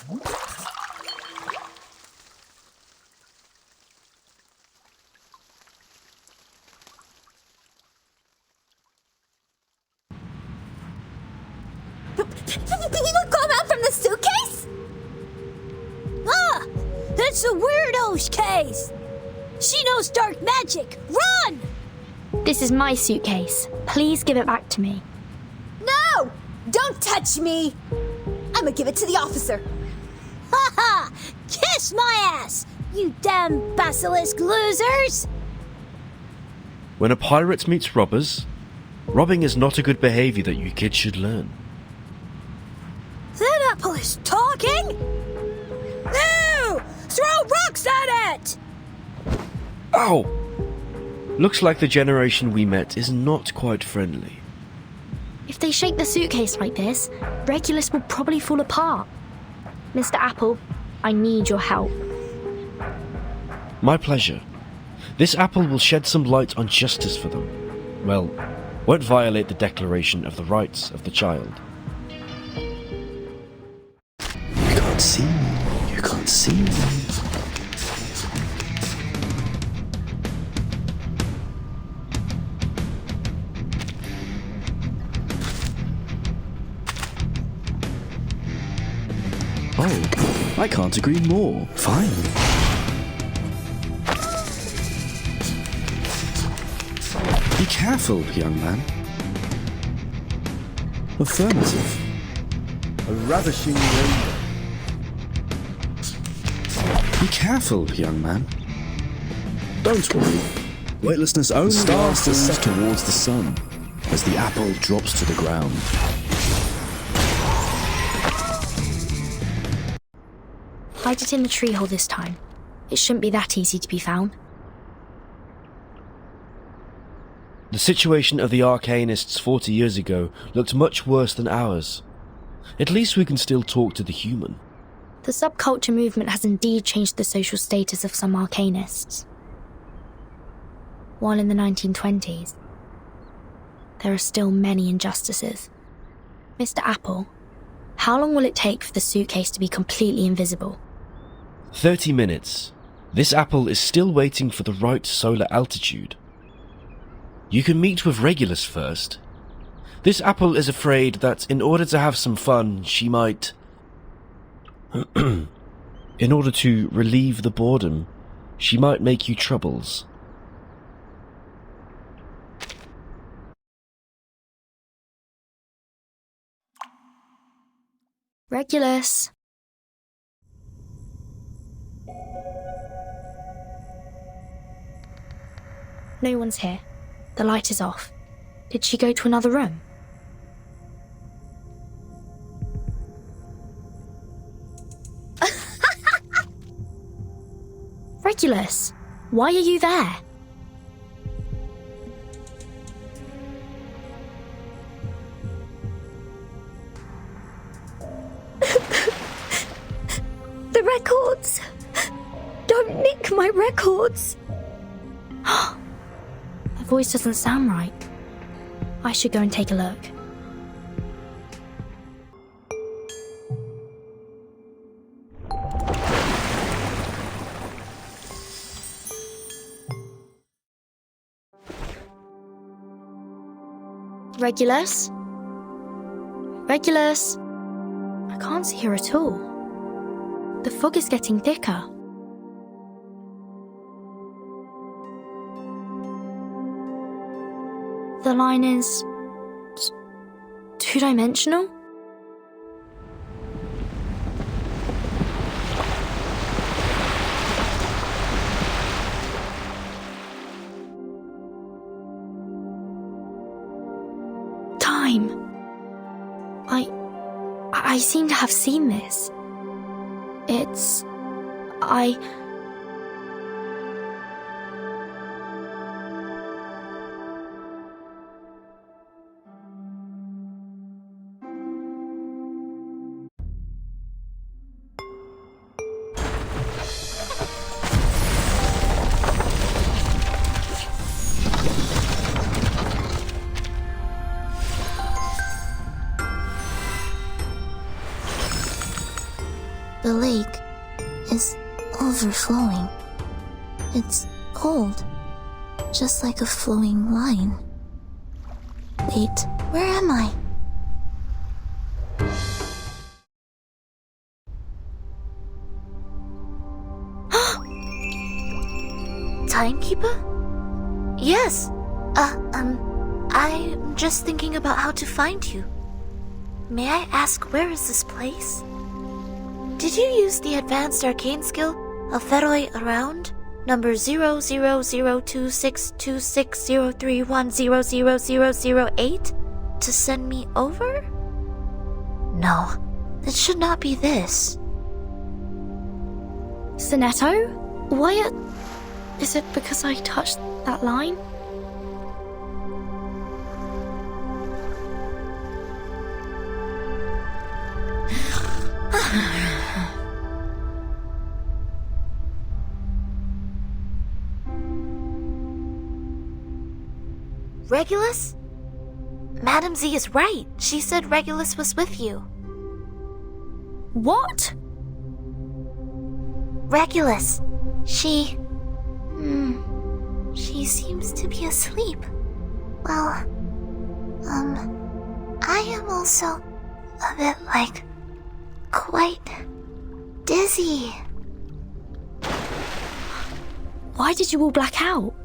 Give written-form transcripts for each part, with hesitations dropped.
You come out from the suitcase? Ah! That's the weirdo's case! She knows dark magic! Run! This is my suitcase. Please give it back to me. No! Don't touch me! I'ma give it to the officer. Ha ha! Kiss my ass, you damn basilisk losers! When a pirate meets robbers, robbing is not a good behaviour that you kids should learn. That apple is talking? No! Throw rocks at it! Ow! Looks like the generation we met is not quite friendly. If they shake the suitcase like this, Regulus will probably fall apart. Mr. Apple, I need your help. My pleasure. This apple will shed some light on justice for them. Well, won't violate the Declaration of the Rights of the Child. You can't see me. You can't see me. Oh, I can't agree more. Fine. Be careful, young man. Affirmative. A ravishing rainbow. Be careful, young man. Don't worry. Weightlessness only stars falls towards the sun as the apple drops to the ground. Hide it in the tree hole this time. It shouldn't be that easy to be found. The situation of the Arcanists 40 years ago looked much worse than ours. At least we can still talk to the human. The subculture movement has indeed changed the social status of some Arcanists. While in the 1920s, there are still many injustices. Mr. Apple, how long will it take for the suitcase to be completely invisible? 30 minutes. This apple is still waiting for the right solar altitude. You can meet with Regulus first. This apple is afraid that in order to have some fun, she might... in order to relieve the boredom, she might make you troubles. Regulus. No one's here. The light is off. Did she go to another room? Regulus, why are you there? The records! Don't nick my records! Her voice doesn't sound right. I should go and take a look. Regulus? Regulus? I can't see her at all. The fog is getting thicker. The line is... two-dimensional? Time. I seem to have seen this. It's... The lake is overflowing. It's cold, just like a flowing line. Wait, where am I? Timekeeper? Yes. I'm just thinking about how to find you. May I ask, where is this place? Did you use the advanced arcane skill of Feroi Around, number 0002626031000008, to send me over? No, it should not be this. Sonetto? Why is it because I touched that line? Regulus? Madam Z is right. She said Regulus was with you. What? Regulus. She seems to be asleep. Well, I am also a bit, quite dizzy. Why did you all black out?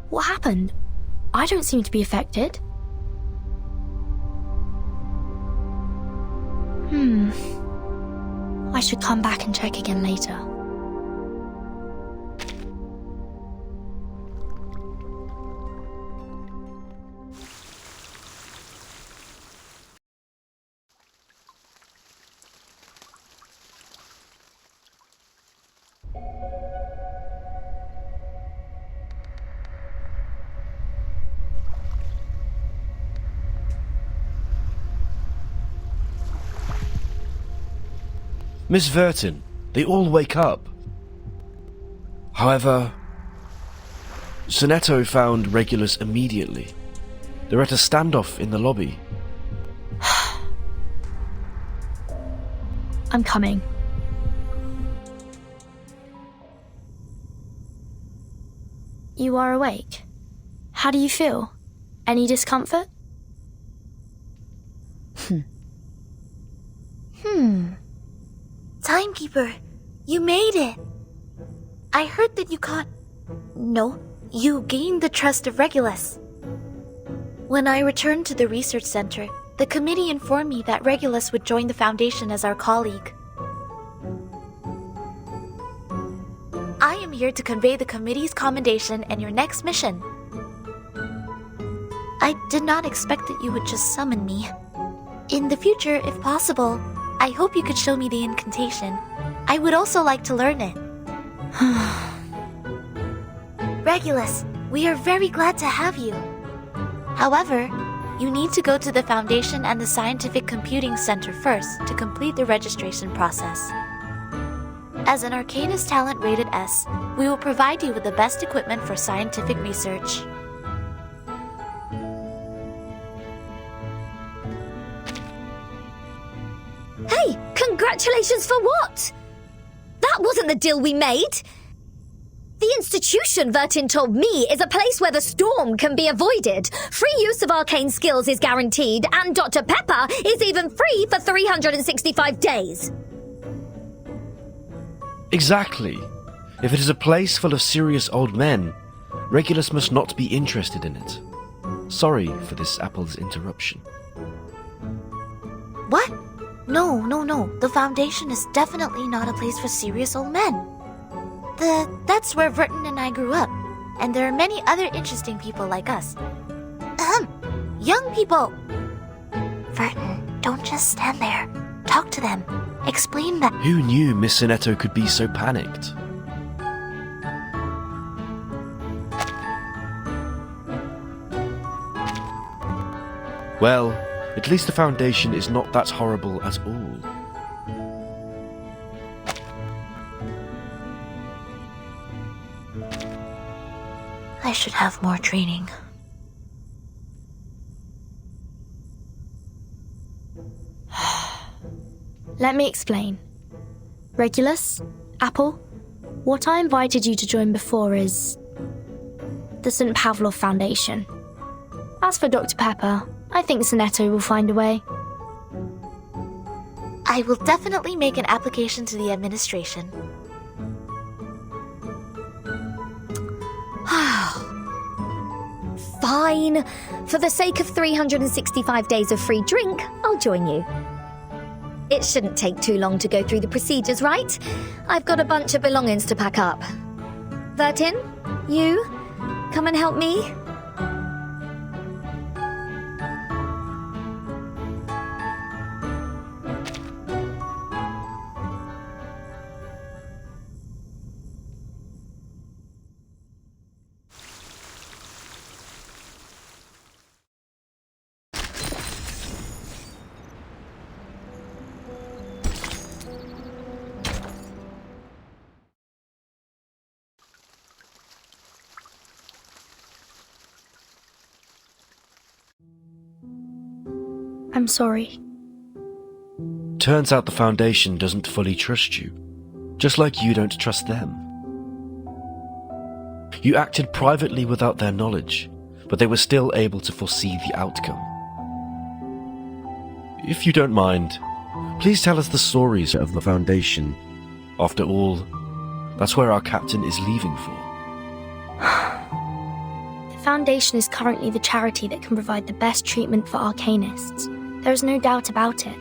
What happened? I don't seem to be affected. I should come back and check again later. Miss Vertin, they all wake up. However, Sonetto found Regulus immediately. They're at a standoff in the lobby. I'm coming. You are awake. How do you feel? Any discomfort? Timekeeper, you made it. I heard that you gained the trust of Regulus. When I returned to the research center, the committee informed me that Regulus would join the Foundation as our colleague. I am here to convey the committee's commendation and your next mission. I did not expect that you would just summon me. In the future, if possible, I hope you could show me the incantation. I would also like to learn it. Regulus, we are very glad to have you. However, you need to go to the Foundation and the Scientific Computing Center first to complete the registration process. As an Arcanist talent rated S, we will provide you with the best equipment for scientific research. Hey, congratulations for what? That wasn't the deal we made. The institution, Vertin told me, is a place where the storm can be avoided. Free use of arcane skills is guaranteed, and Dr. Pepper is even free for 365 days. Exactly. If it is a place full of serious old men, Regulus must not be interested in it. Sorry for this Apple's interruption. What? No. The Foundation is definitely not a place for serious old men. That's where Vertin and I grew up, and there are many other interesting people like us. Young people! Vertin, don't just stand there. Talk to them. Explain that. Who knew Miss Sonetto could be so panicked? Well, at least the Foundation is not that horrible at all. I should have more training. Let me explain. Regulus, Apple, what I invited you to join before is the St. Pavlov Foundation. As for Dr. Pepper, I think Sonetto will find a way. I will definitely make an application to the administration. Fine. For the sake of 365 days of free drink, I'll join you. It shouldn't take too long to go through the procedures, right? I've got a bunch of belongings to pack up. Vertin, you, come and help me. I'm sorry. Turns out the Foundation doesn't fully trust you, just like you don't trust them. You acted privately without their knowledge, but they were still able to foresee the outcome. If you don't mind, please tell us the stories of the Foundation. After all, that's where our captain is leaving for. The Foundation is currently the charity that can provide the best treatment for arcanists. There is no doubt about it.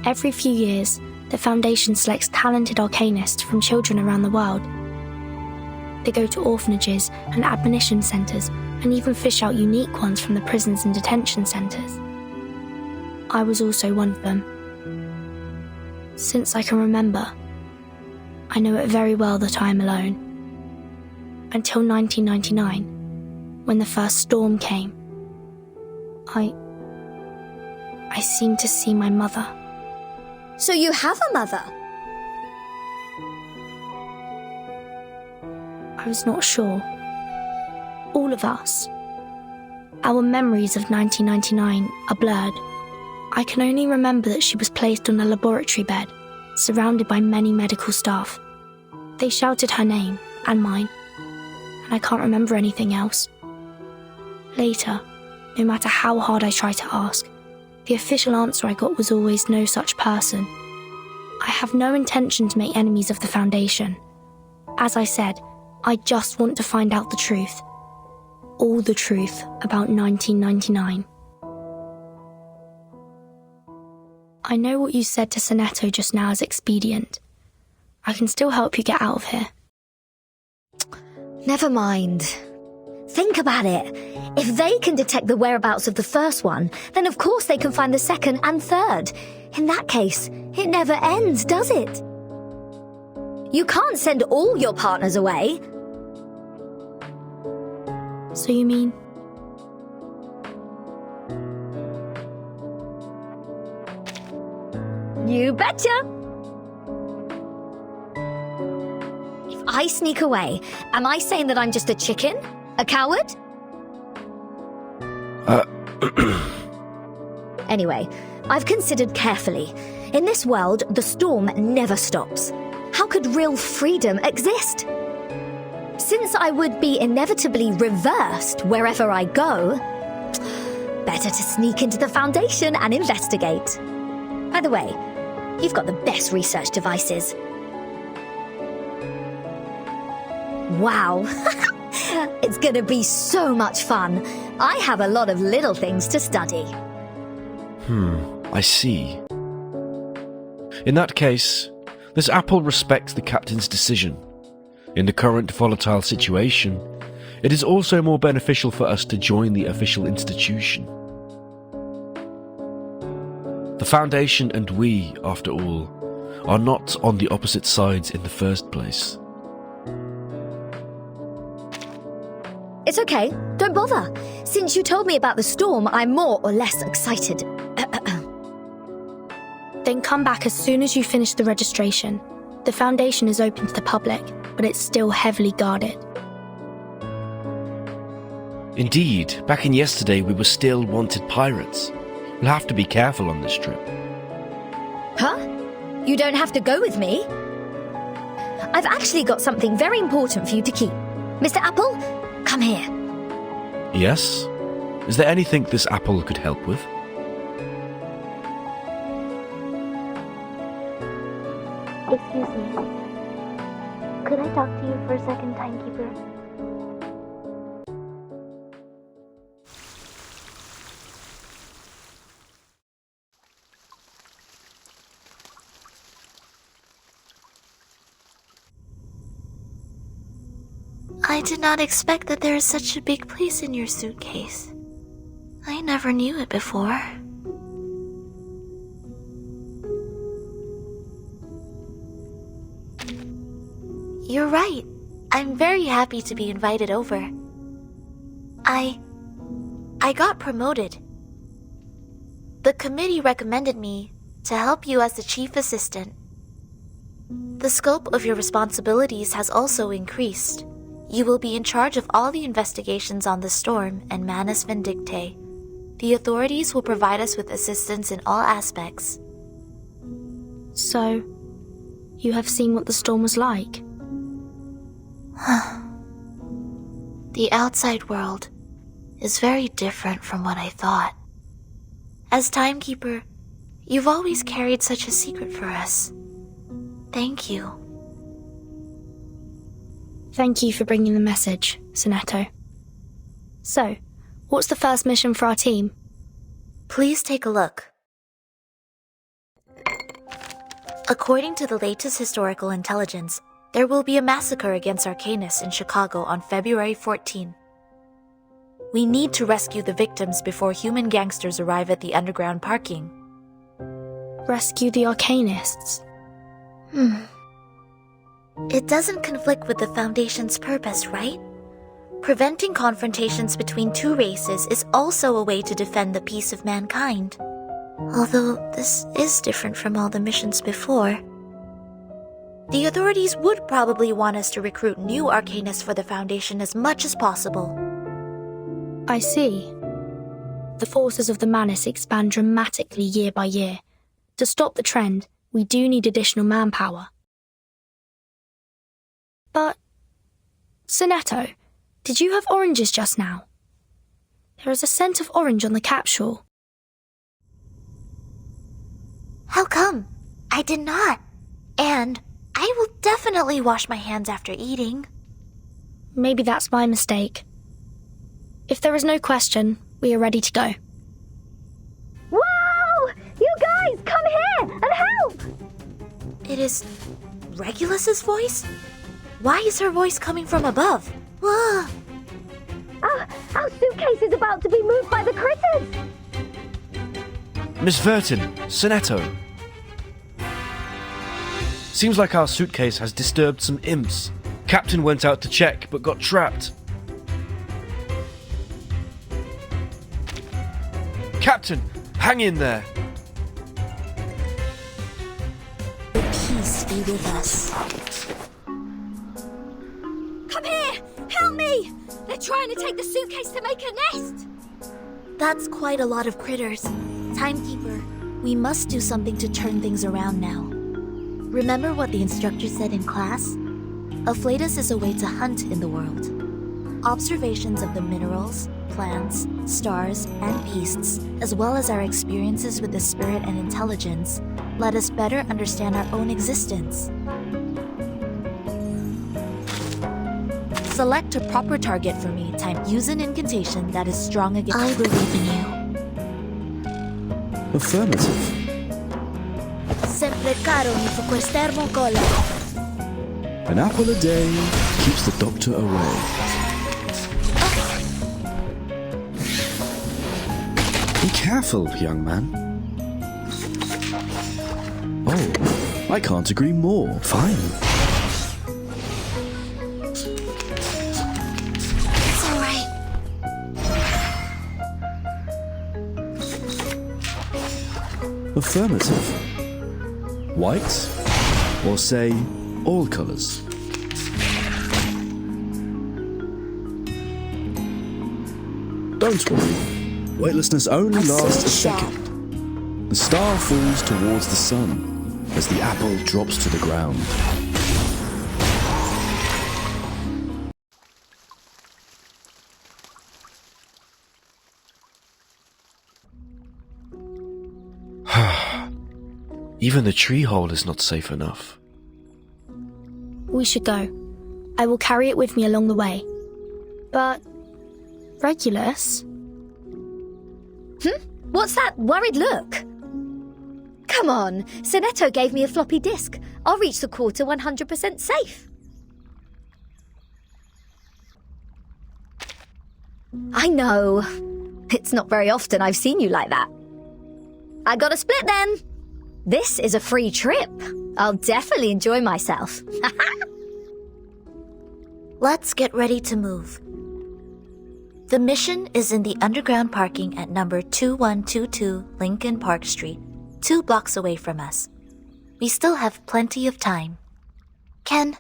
Every few years, the Foundation selects talented arcanists from children around the world. They go to orphanages and admonition centres and even fish out unique ones from the prisons and detention centres. I was also one of them. Since I can remember, I know it very well that I am alone. Until 1999, when the first storm came, I seemed to see my mother. So you have a mother? I was not sure. All of us. Our memories of 1999 are blurred. I can only remember that she was placed on a laboratory bed, surrounded by many medical staff. They shouted her name and mine, and I can't remember anything else. Later, no matter how hard I tried to ask, the official answer I got was always no such person. I have no intention to make enemies of the Foundation. As I said, I just want to find out the truth. All the truth about 1999. I know what you said to Sonetto just now is expedient. I can still help you get out of here. Never mind. Think about it. If they can detect the whereabouts of the first one, then of course they can find the second and third. In that case, it never ends, does it? You can't send all your partners away. So you mean... You betcha! If I sneak away, am I saying that I'm just a chicken? A coward? Anyway, I've considered carefully. In this world, the storm never stops. How could real freedom exist? Since I would be inevitably reversed wherever I go, better to sneak into the Foundation and investigate. By the way, you've got the best research devices. Wow. It's gonna be so much fun. I have a lot of little things to study. I see. In that case, this apple respects the captain's decision. In the current volatile situation, it is also more beneficial for us to join the official institution. The Foundation and we, after all, are not on the opposite sides in the first place. It's okay, don't bother. Since you told me about the storm, I'm more or less excited. Then come back as soon as you finish the registration. The Foundation is open to the public, but it's still heavily guarded. Indeed, back in yesterday we were still wanted pirates. We'll have to be careful on this trip. Huh? You don't have to go with me. I've actually got something very important for you to keep. Mr. Apple, come here. Yes? Is there anything this apple could help with? Excuse me. Could I talk to you for a second, timekeeper? I did not expect that there is such a big place in your suitcase. I never knew it before. You're right. I'm very happy to be invited over. I got promoted. The committee recommended me to help you as the chief assistant. The scope of your responsibilities has also increased. You will be in charge of all the investigations on the storm and Manus Vindictae. The authorities will provide us with assistance in all aspects. So, you have seen what the storm was like? The outside world is very different from what I thought. As timekeeper, you've always carried such a secret for us. Thank you. Thank you for bringing the message, Sonetto. So, what's the first mission for our team? Please take a look. According to the latest historical intelligence, there will be a massacre against Arcanus in Chicago on February 14. We need to rescue the victims before human gangsters arrive at the underground parking. Rescue the Arcanists? It doesn't conflict with the Foundation's purpose, right? Preventing confrontations between two races is also a way to defend the peace of mankind. Although this is different from all the missions before. The authorities would probably want us to recruit new Arcanists for the Foundation as much as possible. I see. The forces of the Manus expand dramatically year by year. To stop the trend, we do need additional manpower. But, Sonetto, did you have oranges just now? There is a scent of orange on the capsule. How come? I did not. And I will definitely wash my hands after eating. Maybe that's my mistake. If there is no question, we are ready to go. Whoa! You guys, come here and help! It is Regulus's voice? Why is her voice coming from above? Whoa! Our suitcase is about to be moved by the critters! Miss Vertin, Sonetto. Seems like our suitcase has disturbed some imps. Captain went out to check, but got trapped. Captain, hang in there. Peace be with us. Come here! Help me! They're trying to take the suitcase to make a nest! That's quite a lot of critters. Timekeeper, we must do something to turn things around now. Remember what the instructor said in class? Afflatus is a way to hunt in the world. Observations of the minerals, plants, stars, and beasts, as well as our experiences with the spirit and intelligence, let us better understand our own existence. Select a proper target for me. Use an incantation that is strong against. I believe in you. Affirmative. Sempre caro mi fu quest'ermo cola. An apple a day keeps the doctor away. Be careful, young man. Oh, I can't agree more. Fine. It's all right. Affirmative. White, or say, all colours. Don't worry. Weightlessness only lasts a second. The star falls towards the sun as the apple drops to the ground. Even the tree hole is not safe enough. We should go. I will carry it with me along the way. But, Regulus? What's that worried look? Come on, Sonetto gave me a floppy disk. I'll reach the quarter 100% safe. I know. It's not very often I've seen you like that. I got a split then. This is a free trip. I'll definitely enjoy myself. Let's get ready to move. The mission is in the underground parking at number 2122 Lincoln Park Street, 2 blocks away from us. We still have plenty of time. Ken,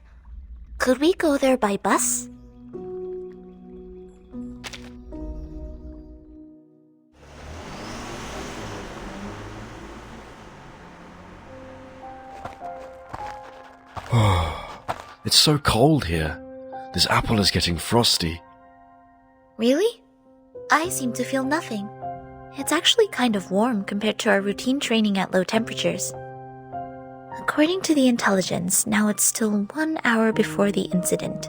could we go there by bus? It's so cold here. This apple is getting frosty. Really? I seem to feel nothing. It's actually kind of warm compared to our routine training at low temperatures. According to the intelligence, now it's still 1 hour before the incident.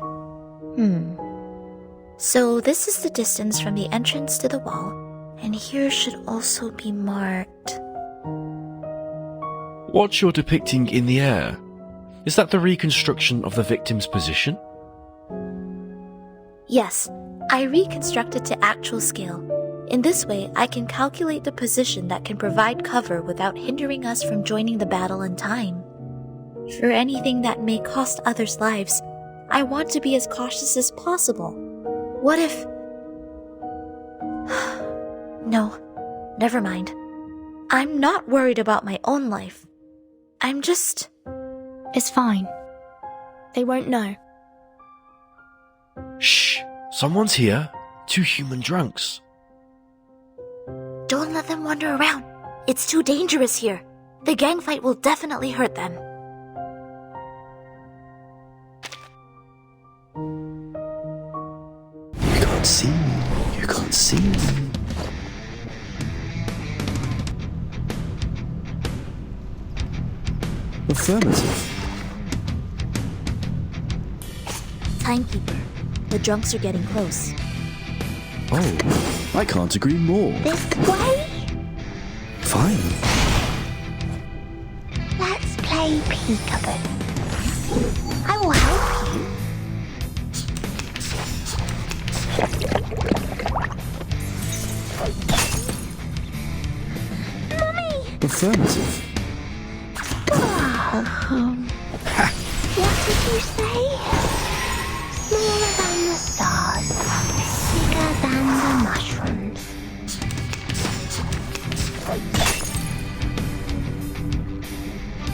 So this is the distance from the entrance to the wall, and here should also be marked. What you're depicting in the air? Is that the reconstruction of the victim's position? Yes, I reconstructed to actual scale. In this way, I can calculate the position that can provide cover without hindering us from joining the battle in time. For anything that may cost others' lives, I want to be as cautious as possible. What if... No, never mind. I'm not worried about my own life. I'm just... It's fine. They won't know. Shh! Someone's here. 2 human drunks. Don't let them wander around. It's too dangerous here. The gang fight will definitely hurt them. You can't see me. You can't see me. Affirmative. Timekeeper, the drunks are getting close. Oh, I can't agree more. This way? Fine. Let's play peekaboo. I will help you. Mummy! Affirmative. What did you say? Smaller than the stars, bigger than the mushrooms.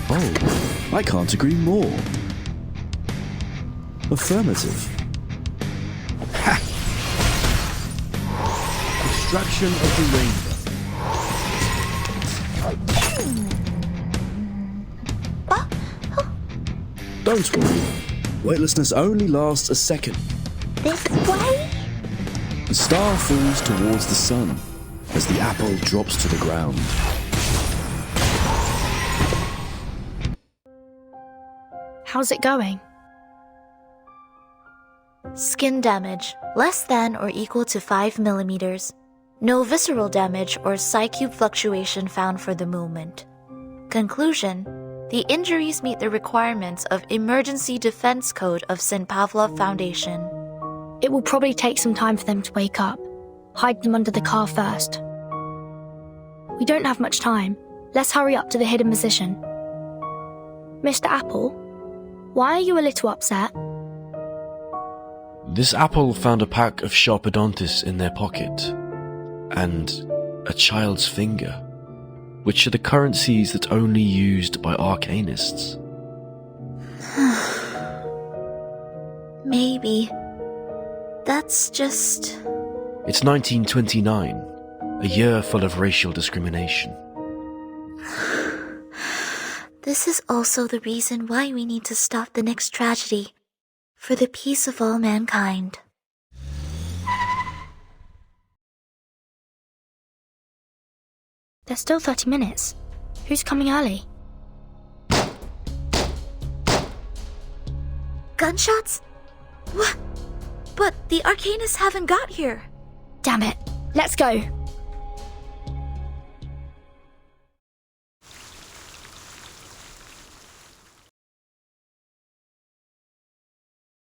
Oh, I can't agree more. Affirmative. Extraction of the rainbow. Don't worry. Weightlessness only lasts a second. This way? The star falls towards the sun as the apple drops to the ground. How's it going? Skin damage, less than or equal to 5 millimeters. No visceral damage or psi-cube fluctuation found for the movement. Conclusion: the injuries meet the requirements of Emergency Defense Code of St. Pavlov Foundation. It will probably take some time for them to wake up. Hide them under the car first. We don't have much time. Let's hurry up to the hidden position. Mr. Apple, why are you a little upset? This apple found a pack of Sharpodontis in their pocket, and a child's finger, which are the currencies that only used by arcanists. Maybe. That's just... It's 1929, a year full of racial discrimination. This is also the reason why we need to stop the next tragedy, for the peace of all mankind. There's still 30 minutes. Who's coming early? Gunshots? What? But the Arcanists haven't got here. Damn it. Let's go.